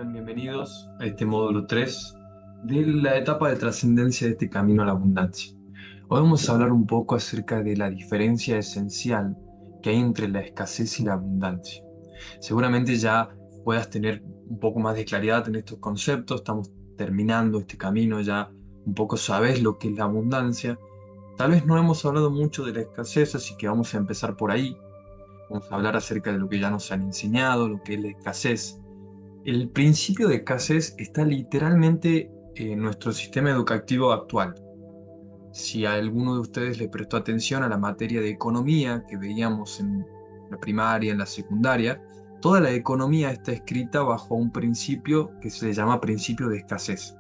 Sean bienvenidos a este módulo 3 de la etapa de trascendencia de este camino a la abundancia. Hoy vamos a hablar un poco acerca de la diferencia esencial que hay entre la escasez y la abundancia. Seguramente ya puedas tener un poco más de claridad en estos conceptos, estamos terminando este camino, ya un poco sabes lo que es la abundancia. Tal vez no hemos hablado mucho de la escasez, así que vamos a empezar por ahí. Vamos a hablar acerca de lo que ya nos han enseñado, lo que es la escasez. El principio de escasez está literalmente en nuestro sistema educativo actual. Si a alguno de ustedes le prestó atención a la materia de economía que veíamos en la primaria, en la secundaria, toda la economía está escrita bajo un principio que se le llama principio de escasez,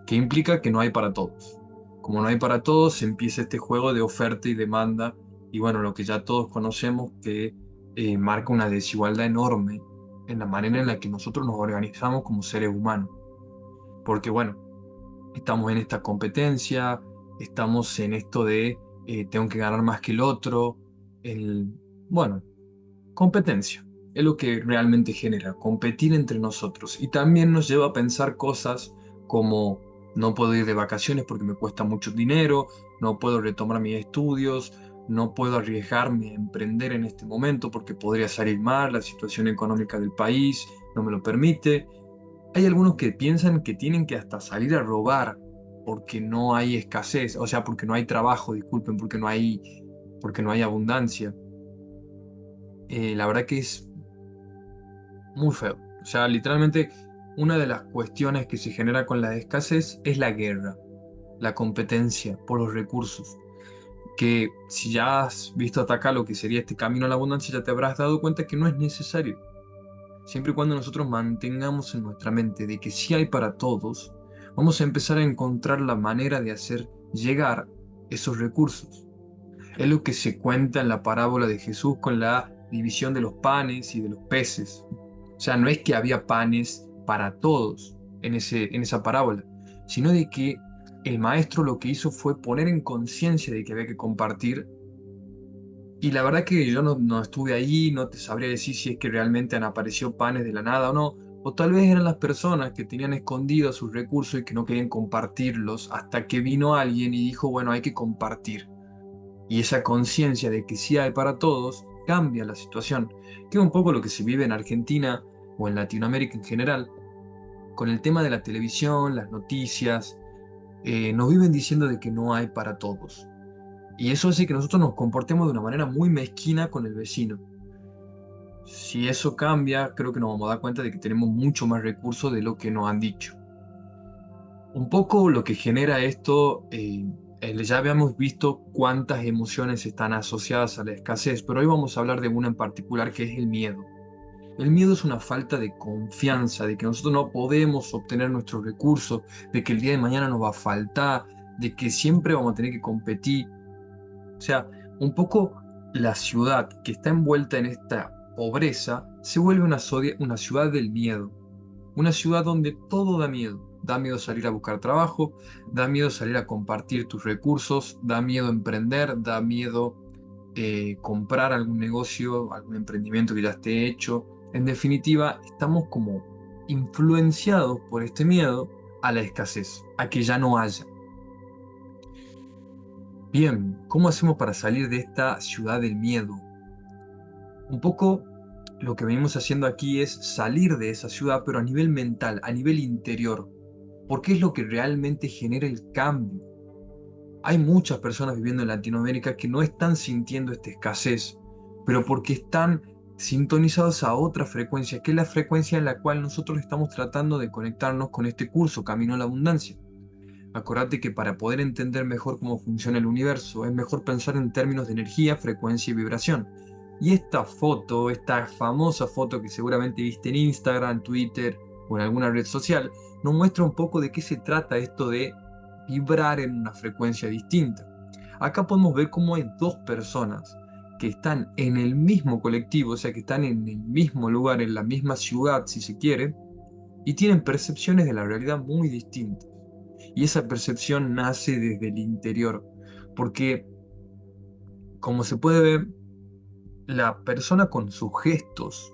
que implica que no hay para todos. Como no hay para todos, empieza este juego de oferta y demanda, y bueno, lo que ya todos conocemos que marca una desigualdad enorme en la manera en la que nosotros nos organizamos como seres humanos. Porque bueno, estamos en esta competencia, estamos en esto de tengo que ganar más que el otro, el, bueno, competencia. Es lo que realmente genera, competir entre nosotros. Y también nos lleva a pensar cosas como no puedo ir de vacaciones porque me cuesta mucho dinero, no puedo retomar mis estudios, no puedo arriesgarme a emprender en este momento porque podría salir mal, la situación económica del país no me lo permite. Hay algunos que piensan que tienen que hasta salir a robar porque no hay escasez, o sea, porque no hay trabajo, disculpen, porque no hay abundancia. La verdad que es muy feo. O sea, literalmente una de las cuestiones que se genera con la escasez es la guerra, la competencia por los recursos. Que si ya has visto hasta acá lo que sería este camino a la abundancia, ya te habrás dado cuenta que no es necesario. Siempre y cuando nosotros mantengamos en nuestra mente de que sí hay para todos, vamos a empezar a encontrar la manera de hacer llegar esos recursos. Es lo que se cuenta en la parábola de Jesús con la división de los panes y de los peces. O sea, no es que había panes para todos en esa parábola, sino de que el maestro lo que hizo fue poner en conciencia de que había que compartir. Y la verdad que yo no estuve ahí, no te sabría decir si es que realmente han aparecido panes de la nada o no, o tal vez eran las personas que tenían escondidos sus recursos y que no querían compartirlos hasta que vino alguien y dijo, bueno, hay que compartir. Y esa conciencia de que sí hay para todos cambia la situación, que es un poco lo que se vive en Argentina o en Latinoamérica en general, con el tema de la televisión, las noticias, nos viven diciendo de que no hay para todos. Y eso hace que nosotros nos comportemos de una manera muy mezquina con el vecino. Si eso cambia, creo que nos vamos a dar cuenta de que tenemos mucho más recursos de lo que nos han dicho. Un poco lo que genera esto, ya habíamos visto cuántas emociones están asociadas a la escasez, pero hoy vamos a hablar de una en particular que es el miedo. El miedo es una falta de confianza, de que nosotros no podemos obtener nuestros recursos, de que el día de mañana nos va a faltar, de que siempre vamos a tener que competir. O sea, un poco la ciudad que está envuelta en esta pobreza se vuelve una ciudad del miedo, una ciudad donde todo da miedo. Da miedo salir a buscar trabajo, da miedo salir a compartir tus recursos, da miedo emprender, da miedo comprar algún negocio, algún emprendimiento que ya esté hecho. En definitiva, estamos como influenciados por este miedo a la escasez, a que ya no haya. Bien, ¿cómo hacemos para salir de esta ciudad del miedo? Un poco lo que venimos haciendo aquí es salir de esa ciudad, pero a nivel mental, a nivel interior, porque es lo que realmente genera el cambio. Hay muchas personas viviendo en Latinoamérica que no están sintiendo esta escasez, pero porque están sintonizados a otra frecuencia, que es la frecuencia en la cual nosotros estamos tratando de conectarnos con este curso, Camino a la Abundancia. Acordate que para poder entender mejor cómo funciona el universo, es mejor pensar en términos de energía, frecuencia y vibración. Y esta foto, esta famosa foto que seguramente viste en Instagram, Twitter o en alguna red social, nos muestra un poco de qué se trata esto de vibrar en una frecuencia distinta. Acá podemos ver cómo hay dos personas que están en el mismo colectivo, o sea, que están en el mismo lugar, en la misma ciudad, si se quiere, y tienen percepciones de la realidad muy distintas. Y esa percepción nace desde el interior, porque como se puede ver, la persona con sus gestos,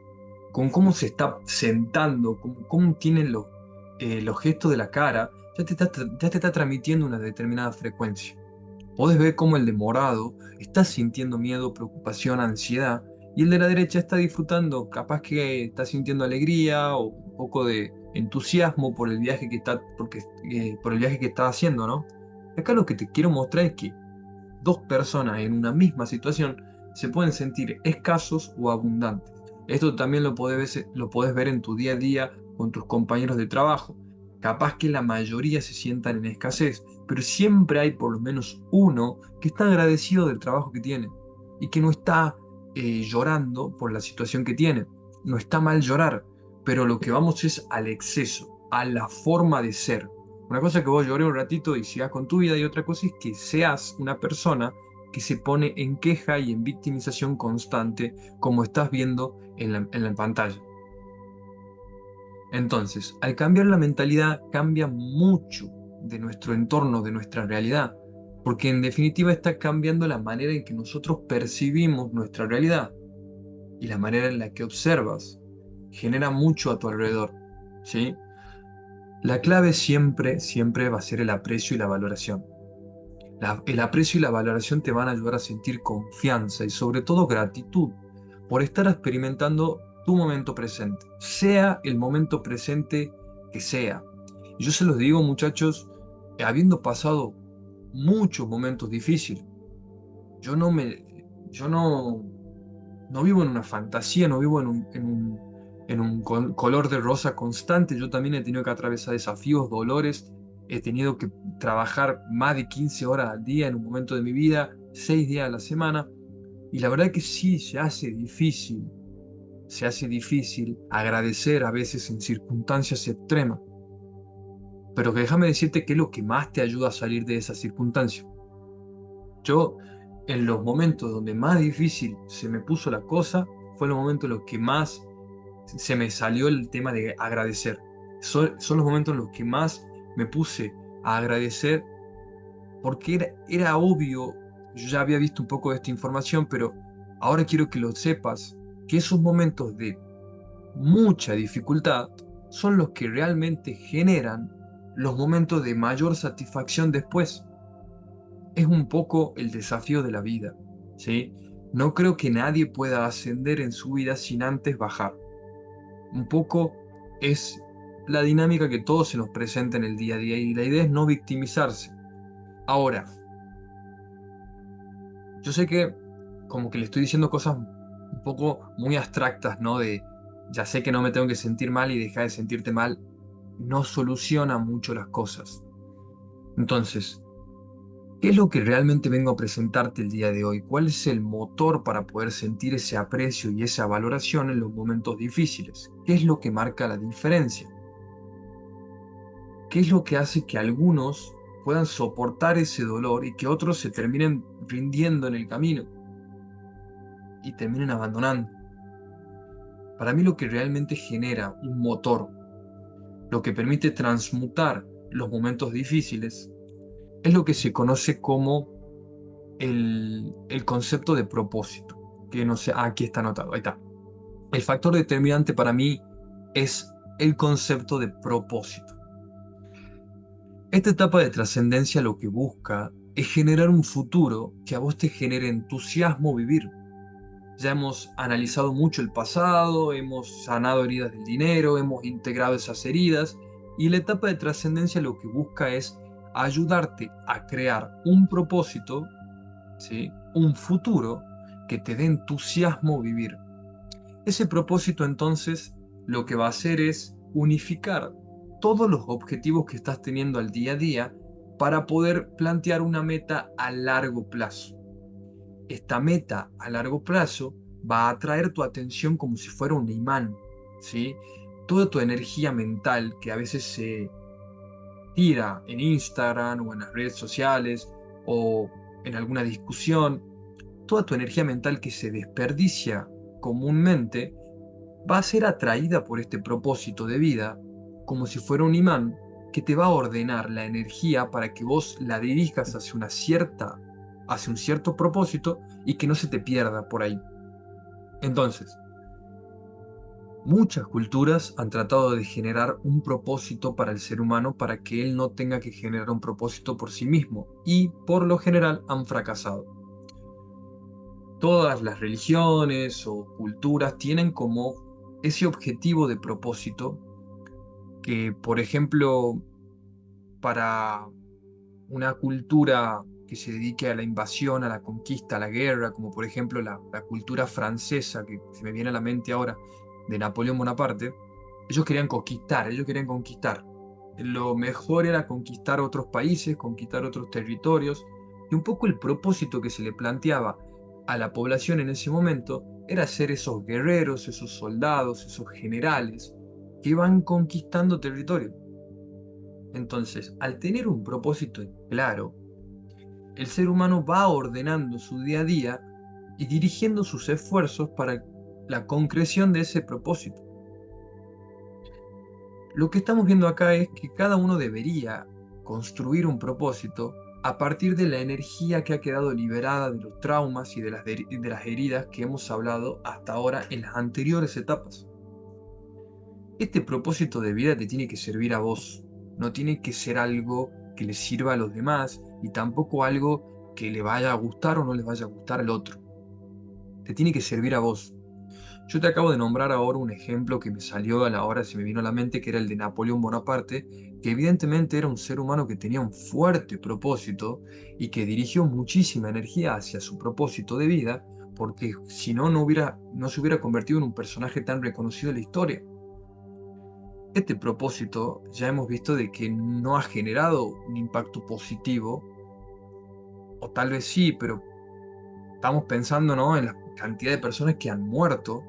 con cómo se está sentando, con cómo tienen los gestos de la cara, ya te está transmitiendo una determinada frecuencia. Podés ver cómo el de morado está sintiendo miedo, preocupación, ansiedad, y el de la derecha está disfrutando, capaz que está sintiendo alegría o un poco de entusiasmo por el viaje que está, por el viaje que está haciendo, ¿no? Acá lo que te quiero mostrar es que dos personas en una misma situación se pueden sentir escasos o abundantes. Esto también lo podés ver en tu día a día con tus compañeros de trabajo. Capaz que la mayoría se sientan en escasez, pero siempre hay por lo menos uno que está agradecido del trabajo que tiene y que no está llorando por la situación que tiene. No está mal llorar, pero lo que vamos es al exceso, a la forma de ser. Una cosa es que vos llores un ratito y sigas con tu vida, y otra cosa es que seas una persona que se pone en queja y en victimización constante, como estás viendo en la pantalla. Entonces, al cambiar la mentalidad, cambia mucho de nuestro entorno, de nuestra realidad, porque en definitiva está cambiando la manera en que nosotros percibimos nuestra realidad y la manera en la que observas. Genera mucho a tu alrededor, ¿sí? La clave siempre, siempre va a ser el aprecio y la valoración. El aprecio y la valoración te van a ayudar a sentir confianza y sobre todo gratitud por estar experimentando tu momento presente, sea el momento presente que sea. Y yo se los digo, muchachos, habiendo pasado muchos momentos difíciles, yo no me, yo no vivo en una fantasía, no vivo en un color de rosa constante. Yo también he tenido que atravesar desafíos, dolores, he tenido que trabajar más de 15 horas al día en un momento de mi vida, 6 días a la semana, y la verdad que sí, se hace difícil agradecer a veces en circunstancias extremas, pero que déjame decirte que es lo que más te ayuda a salir de esa circunstancia. Yo, en los momentos donde más difícil se me puso la cosa, fue en los momentos en los que más se me salió el tema de agradecer. Son los momentos en los que más me puse a agradecer porque era obvio, yo ya había visto un poco de esta información, pero ahora quiero que lo sepas, que esos momentos de mucha dificultad son los que realmente generan los momentos de mayor satisfacción después. Es un poco el desafío de la vida, ¿sí? No creo que nadie pueda ascender en su vida sin antes bajar. Un poco es la dinámica que todos se nos presenta en el día a día, y la idea es no victimizarse. Ahora, yo sé que como que le estoy diciendo cosas un poco muy abstractas, ¿no? De ya sé que no me tengo que sentir mal y dejar de sentirte mal, no soluciona mucho las cosas. Entonces, ¿qué es lo que realmente vengo a presentarte el día de hoy? ¿Cuál es el motor para poder sentir ese aprecio y esa valoración en los momentos difíciles? ¿Qué es lo que marca la diferencia? ¿Qué es lo que hace que algunos puedan soportar ese dolor y que otros se terminen rindiendo en el camino y terminen abandonando? Para mí lo que realmente genera un motor, lo que permite transmutar los momentos difíciles, es lo que se conoce como el concepto de propósito. Que no sé, aquí está anotado, ahí está. El factor determinante para mí es el concepto de propósito. Esta etapa de trascendencia lo que busca es generar un futuro que a vos te genere entusiasmo vivir. Ya hemos analizado mucho el pasado, hemos sanado heridas del dinero, hemos integrado esas heridas, y la etapa de trascendencia lo que busca es ayudarte a crear un propósito, ¿sí? Un futuro que te dé entusiasmo vivir. Ese propósito entonces lo que va a hacer es unificar todos los objetivos que estás teniendo al día a día para poder plantear una meta a largo plazo. Esta meta a largo plazo va a atraer tu atención como si fuera un imán, ¿sí? Toda tu energía mental que a veces se tira en Instagram o en las redes sociales o en alguna discusión, toda tu energía mental que se desperdicia comúnmente va a ser atraída por este propósito de vida como si fuera un imán que te va a ordenar la energía para que vos la dirijas hacia un cierto propósito y que no se te pierda por ahí. Entonces, Muchas culturas han tratado de generar un propósito para el ser humano para que él no tenga que generar un propósito por sí mismo y por lo general han fracasado. Todas las religiones o culturas tienen como ese objetivo de propósito que, por ejemplo, para una cultura que se dedique a la invasión, a la conquista, a la guerra, como por ejemplo la cultura francesa, que se me viene a la mente ahora, de Napoleón Bonaparte, ellos querían conquistar, ellos querían conquistar. Lo mejor era conquistar otros países, conquistar otros territorios, y un poco el propósito que se le planteaba a la población en ese momento era ser esos guerreros, esos soldados, esos generales que iban conquistando territorio. Entonces, al tener un propósito claro, el ser humano va ordenando su día a día y dirigiendo sus esfuerzos para la concreción de ese propósito. Lo que estamos viendo acá es que cada uno debería construir un propósito a partir de la energía que ha quedado liberada de los traumas y de las heridas que hemos hablado hasta ahora en las anteriores etapas. Este propósito de vida te tiene que servir a vos, no tiene que ser algo que le sirva a los demás y tampoco algo que le vaya a gustar o no les vaya a gustar al otro. Te tiene que servir a vos. Yo te acabo de nombrar ahora un ejemplo que me salió a la hora, se me vino a la mente, que era el de Napoleón Bonaparte, que evidentemente era un ser humano que tenía un fuerte propósito y que dirigió muchísima energía hacia su propósito de vida, porque si no, no se hubiera convertido en un personaje tan reconocido en la historia. Este propósito ya hemos visto de que no ha generado un impacto positivo, o tal vez sí, pero estamos pensando, ¿no?, en la cantidad de personas que han muerto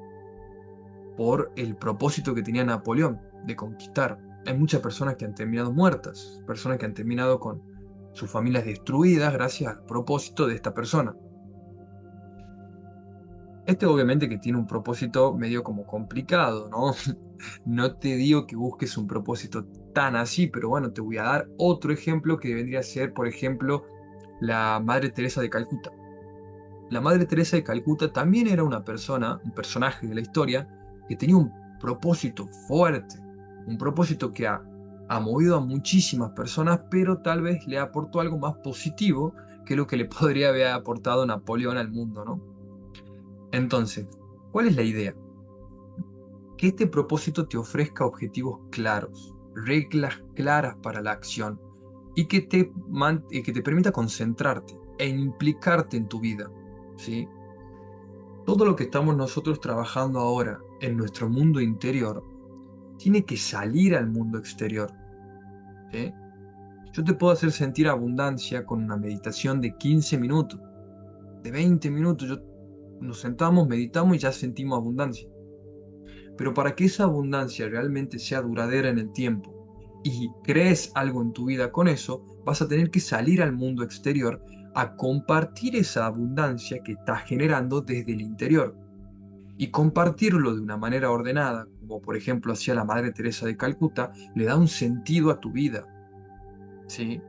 por el propósito que tenía Napoleón de conquistar. Hay muchas personas que han terminado muertas, personas que han terminado con sus familias destruidas gracias al propósito de esta persona. Este obviamente que tiene un propósito medio como complicado, ¿no? No te digo que busques un propósito tan así, pero bueno, te voy a dar otro ejemplo que vendría a ser, por ejemplo, la Madre Teresa de Calcuta. La Madre Teresa de Calcuta también era una persona, un personaje de la historia, que tenía un propósito fuerte, un propósito que ha movido a muchísimas personas, pero tal vez le aportó algo más positivo que lo que le podría haber aportado Napoleón al mundo, ¿no? Entonces, ¿cuál es la idea? Que este propósito te ofrezca objetivos claros, reglas claras para la acción y que te permita concentrarte e implicarte en tu vida, ¿sí? Todo lo que estamos nosotros trabajando ahora en nuestro mundo interior tiene que salir al mundo exterior, ¿sí? Yo te puedo hacer sentir abundancia con una meditación de 15 minutos, de 20 minutos. Nos sentamos, meditamos y ya sentimos abundancia. Pero para que esa abundancia realmente sea duradera en el tiempo y crees algo en tu vida con eso, vas a tener que salir al mundo exterior a compartir esa abundancia que estás generando desde el interior y compartirlo de una manera ordenada, como por ejemplo hacía la Madre Teresa de Calcuta, le da un sentido a tu vida, ¿sí?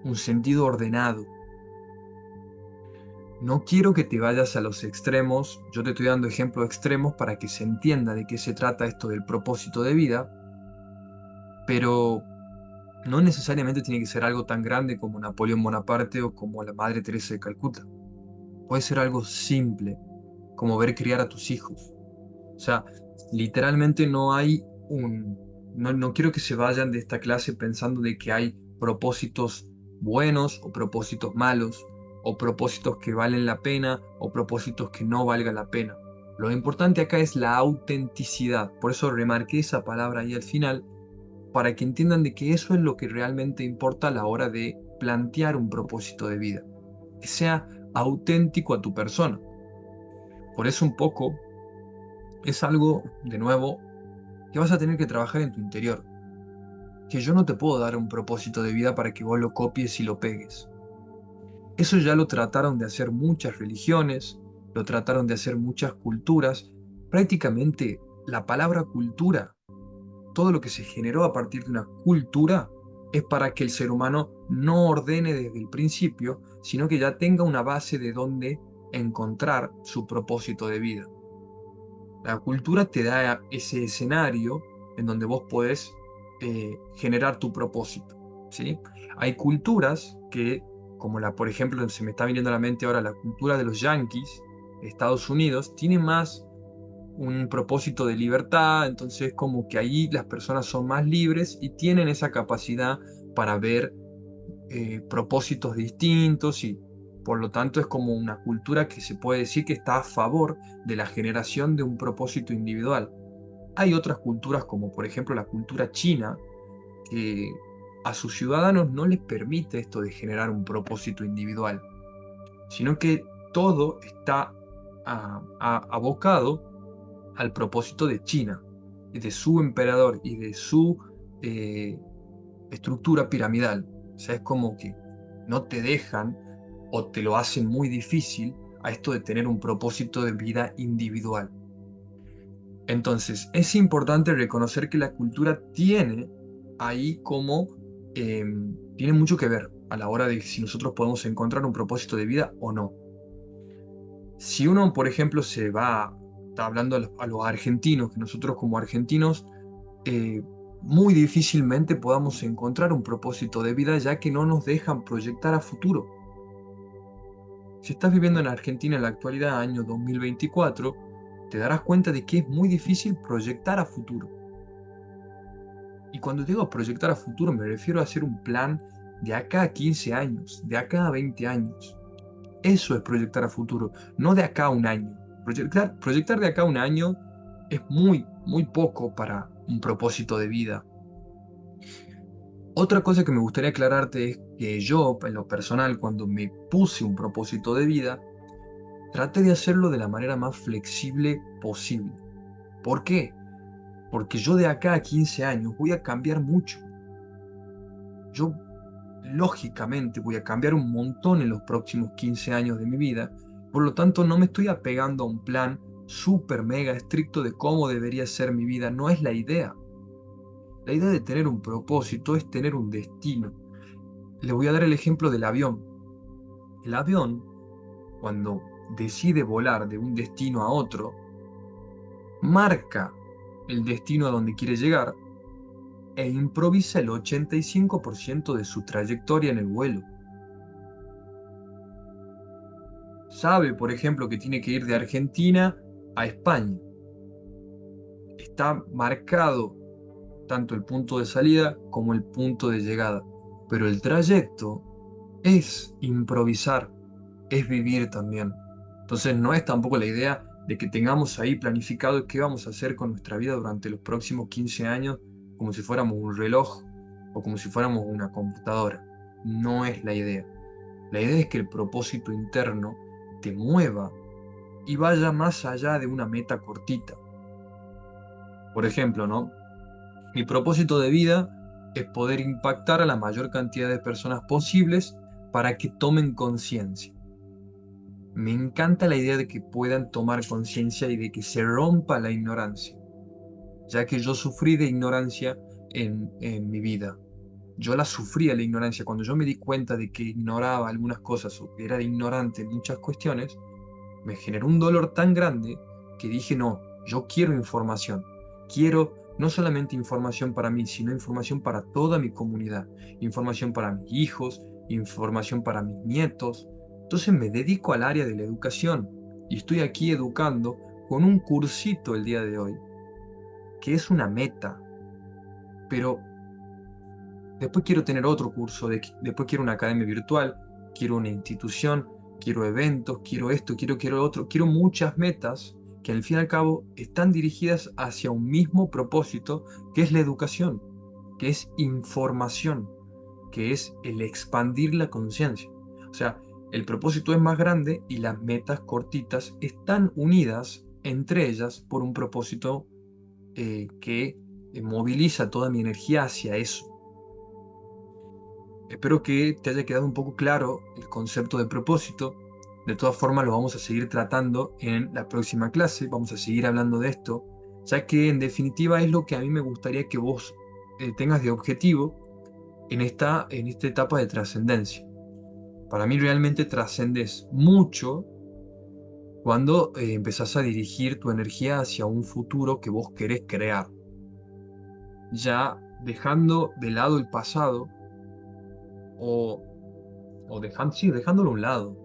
Un sentido ordenado. No quiero que te vayas a los extremos, yo te estoy dando ejemplos extremos para que se entienda de qué se trata esto del propósito de vida, pero no necesariamente tiene que ser algo tan grande como Napoleón Bonaparte o como la Madre Teresa de Calcuta. Puede ser algo simple, como ver criar a tus hijos. O sea, literalmente no hay un... No quiero que se vayan de esta clase pensando de que hay propósitos buenos o propósitos malos, o propósitos que valen la pena o propósitos que no valgan la pena. Lo importante acá es la autenticidad. Por eso remarqué esa palabra ahí al final, para que entiendan de que eso es lo que realmente importa a la hora de plantear un propósito de vida. Que sea auténtico a tu persona. Por eso un poco es algo, de nuevo, que vas a tener que trabajar en tu interior. Que yo no te puedo dar un propósito de vida para que vos lo copies y lo pegues. Eso ya lo trataron de hacer muchas religiones, lo trataron de hacer muchas culturas. Prácticamente la palabra cultura, todo lo que se generó a partir de una cultura, es para que el ser humano no ordene desde el principio, sino que ya tenga una base de donde encontrar su propósito de vida. La cultura te da ese escenario en donde vos podés generar tu propósito, ¿sí? Hay culturas que, como por ejemplo, se me está viniendo a la mente ahora la cultura de los yanquis, Estados Unidos, tiene más un propósito de libertad, entonces como que ahí las personas son más libres y tienen esa capacidad para ver propósitos distintos y por lo tanto es como una cultura que se puede decir que está a favor de la generación de un propósito individual. Hay otras culturas como por ejemplo la cultura china que a sus ciudadanos no les permite esto de generar un propósito individual, sino que todo está abocado al propósito de China, y de su emperador y de su eh, estructura piramidal. O sea, es como que no te dejan o te lo hacen muy difícil a esto de tener un propósito de vida individual. Entonces, es importante reconocer que la cultura tiene ahí como, tiene mucho que ver a la hora de si nosotros podemos encontrar un propósito de vida o no. Si uno, por ejemplo, está hablando a los argentinos, que nosotros como argentinos eh, muy difícilmente podamos encontrar un propósito de vida ya que no nos dejan proyectar a futuro. Si estás viviendo en Argentina en la actualidad, año 2024, te darás cuenta de que es muy difícil proyectar a futuro. Y cuando digo proyectar a futuro me refiero a hacer un plan de acá a 15 años, de acá a 20 años. Eso es proyectar a futuro, no de acá a un año. Proyectar de acá a un año es muy, muy poco para un propósito de vida. Otra cosa que me gustaría aclararte es que yo, en lo personal, cuando me puse un propósito de vida, traté de hacerlo de la manera más flexible posible. ¿Por qué? Porque yo de acá a 15 años voy a cambiar mucho. Yo, lógicamente, voy a cambiar un montón en los próximos 15 años de mi vida. Por lo tanto, no me estoy apegando a un plan súper mega estricto de cómo debería ser mi vida. No es la idea. La idea de tener un propósito es tener un destino. Le voy a dar el ejemplo del avión. El avión, cuando decide volar de un destino a otro, marca el destino a donde quiere llegar e improvisa el 85% de su trayectoria en el vuelo. Sabe, por ejemplo, que tiene que ir de Argentina a España. Está marcado tanto el punto de salida como el punto de llegada, pero el trayecto es improvisar, es vivir también. Entonces no es tampoco la idea de que tengamos ahí planificado qué vamos a hacer con nuestra vida durante los próximos 15 años como si fuéramos un reloj o como si fuéramos una computadora. No es la idea. La idea es que el propósito interno te mueva y vaya más allá de una meta cortita. Por ejemplo, ¿no? Mi propósito de vida es poder impactar a la mayor cantidad de personas posibles para que tomen conciencia. Me encanta la idea de que puedan tomar conciencia y de que se rompa la ignorancia, ya que yo sufrí de ignorancia en mi vida. Yo la sufría la ignorancia. Cuando yo me di cuenta de que ignoraba algunas cosas o que era ignorante en muchas cuestiones, me generó un dolor tan grande que dije, no, yo quiero información. Quiero no solamente información para mí, sino información para toda mi comunidad. Información para mis hijos, información para mis nietos. Entonces me dedico al área de la educación y estoy aquí educando con un cursito el día de hoy, que es una meta, pero después quiero tener otro curso, después quiero una academia virtual, quiero una institución, quiero eventos, quiero esto, quiero otro, quiero muchas metas que al fin y al cabo están dirigidas hacia un mismo propósito, que es la educación, que es información, que es el expandir la conciencia. O sea, el propósito es más grande y las metas cortitas están unidas entre ellas por un propósito que moviliza toda mi energía hacia eso. Espero que te haya quedado un poco claro el concepto de propósito. De todas formas, lo vamos a seguir tratando en la próxima clase. Vamos a seguir hablando de esto, ya que en definitiva es lo que a mí me gustaría que vos tengas de objetivo en esta etapa de trascendencia. Para mí realmente trascendes mucho Cuando empezás a dirigir tu energía hacia un futuro que vos querés crear, ya dejando de lado el pasado o, sí, dejándolo a un lado.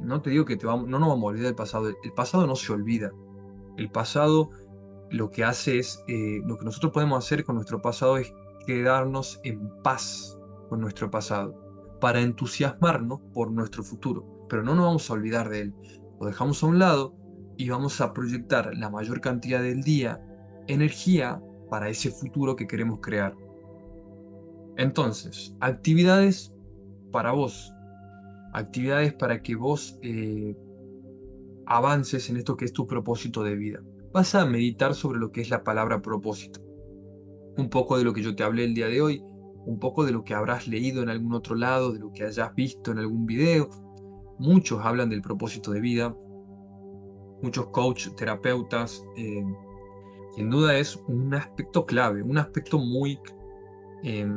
No te digo que no nos vamos a olvidar del pasado. El pasado no se olvida. El pasado lo que hace es, lo que nosotros podemos hacer con nuestro pasado es quedarnos en paz con nuestro pasado, para entusiasmarnos por nuestro futuro. Pero no nos vamos a olvidar de él. Lo dejamos a un lado y vamos a proyectar la mayor cantidad del día energía para ese futuro que queremos crear. Entonces, actividades para vos, actividades para que vos avances en esto que es tu propósito de vida. Vas a meditar sobre lo que es la palabra propósito, un poco de lo que yo te hablé el día de hoy, un poco de lo que habrás leído en algún otro lado, de lo que hayas visto en algún video. Muchos hablan del propósito de vida, muchos coach, terapeutas. Sin duda es un aspecto clave, un aspecto muy, eh,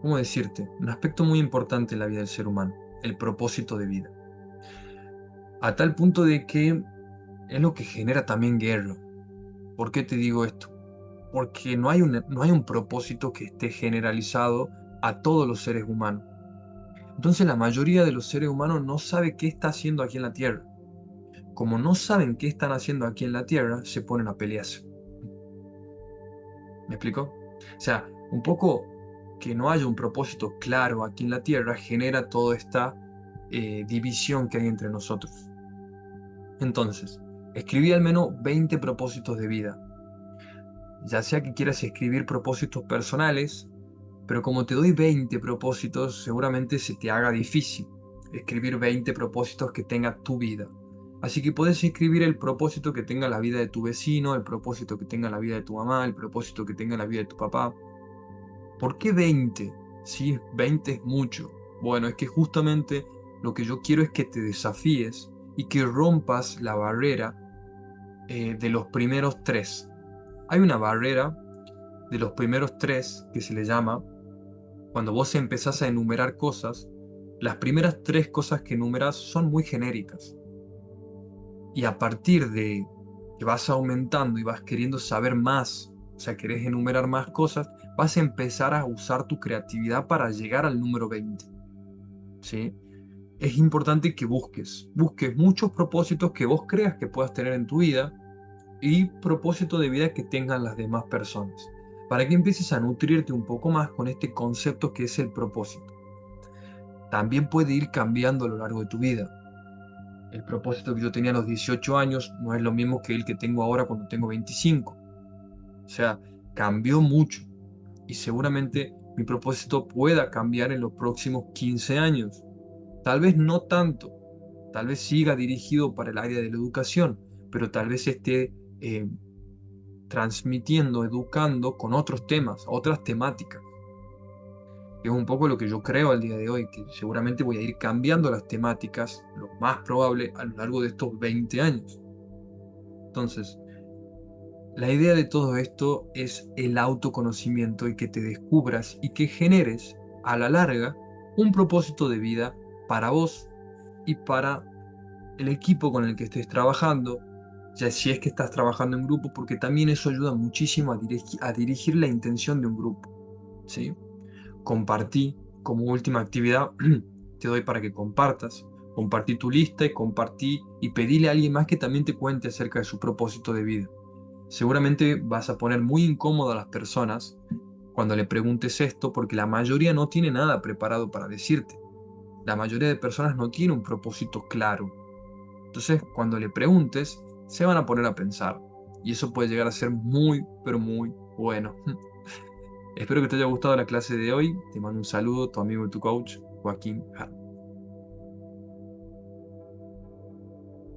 ¿cómo decirte? Un aspecto muy importante en la vida del ser humano, el propósito de vida. A tal punto de que es lo que genera también guerra. ¿Por qué te digo esto? Porque no hay un propósito que esté generalizado a todos los seres humanos. Entonces la mayoría de los seres humanos no sabe qué está haciendo aquí en la Tierra. Como no saben qué están haciendo aquí en la Tierra, se ponen a pelearse. ¿Me explico? O sea, un poco que no haya un propósito claro aquí en la Tierra genera toda esta división que hay entre nosotros. Entonces, escribí al menos 20 propósitos de vida. Ya sea que quieras escribir propósitos personales, pero como te doy 20 propósitos, seguramente se te haga difícil escribir 20 propósitos que tenga tu vida. Así que puedes escribir el propósito que tenga la vida de tu vecino, el propósito que tenga la vida de tu mamá, el propósito que tenga la vida de tu papá. ¿Por qué 20? Sí, 20 es mucho. Bueno, es que justamente lo que yo quiero es que te desafíes y que rompas la barrera de los primeros tres. Hay una barrera de los primeros tres que se le llama, cuando vos empezás a enumerar cosas, las primeras tres cosas que enumeras son muy genéricas. Y a partir de que vas aumentando y vas queriendo saber más, o sea, querés enumerar más cosas, vas a empezar a usar tu creatividad para llegar al número 20. ¿Sí? Es importante que busques muchos propósitos que vos creas que puedas tener en tu vida y propósito de vida que tengan las demás personas, para que empieces a nutrirte un poco más con este concepto que es el propósito. También puede ir cambiando a lo largo de tu vida. El propósito que yo tenía a los 18 años no es lo mismo que el que tengo ahora cuando tengo 25. O sea, cambió mucho y seguramente mi propósito pueda cambiar en los próximos 15 años. Tal vez no tanto, tal vez siga dirigido para el área de la educación, pero tal vez esté transmitiendo, educando con otros temas, otras temáticas. Es un poco lo que yo creo al día de hoy, que seguramente voy a ir cambiando las temáticas, lo más probable, a lo largo de estos 20 años. Entonces, la idea de todo esto es el autoconocimiento y que te descubras y que generes a la larga un propósito de vida para vos y para el equipo con el que estés trabajando, ya si es que estás trabajando en grupo, porque también eso ayuda muchísimo a dirigir la intención de un grupo, ¿sí? Compartí como última actividad, te doy para que compartas. Compartí tu lista y compartí y pedíle a alguien más que también te cuente acerca de su propósito de vida. Seguramente vas a poner muy incómodo a las personas cuando le preguntes esto porque la mayoría no tiene nada preparado para decirte. La mayoría de personas no tiene un propósito claro. Entonces, cuando le preguntes, se van a poner a pensar. Y eso puede llegar a ser muy, pero muy bueno. Espero que te haya gustado la clase de hoy. Te mando un saludo, tu amigo y tu coach, Joaquín Hart.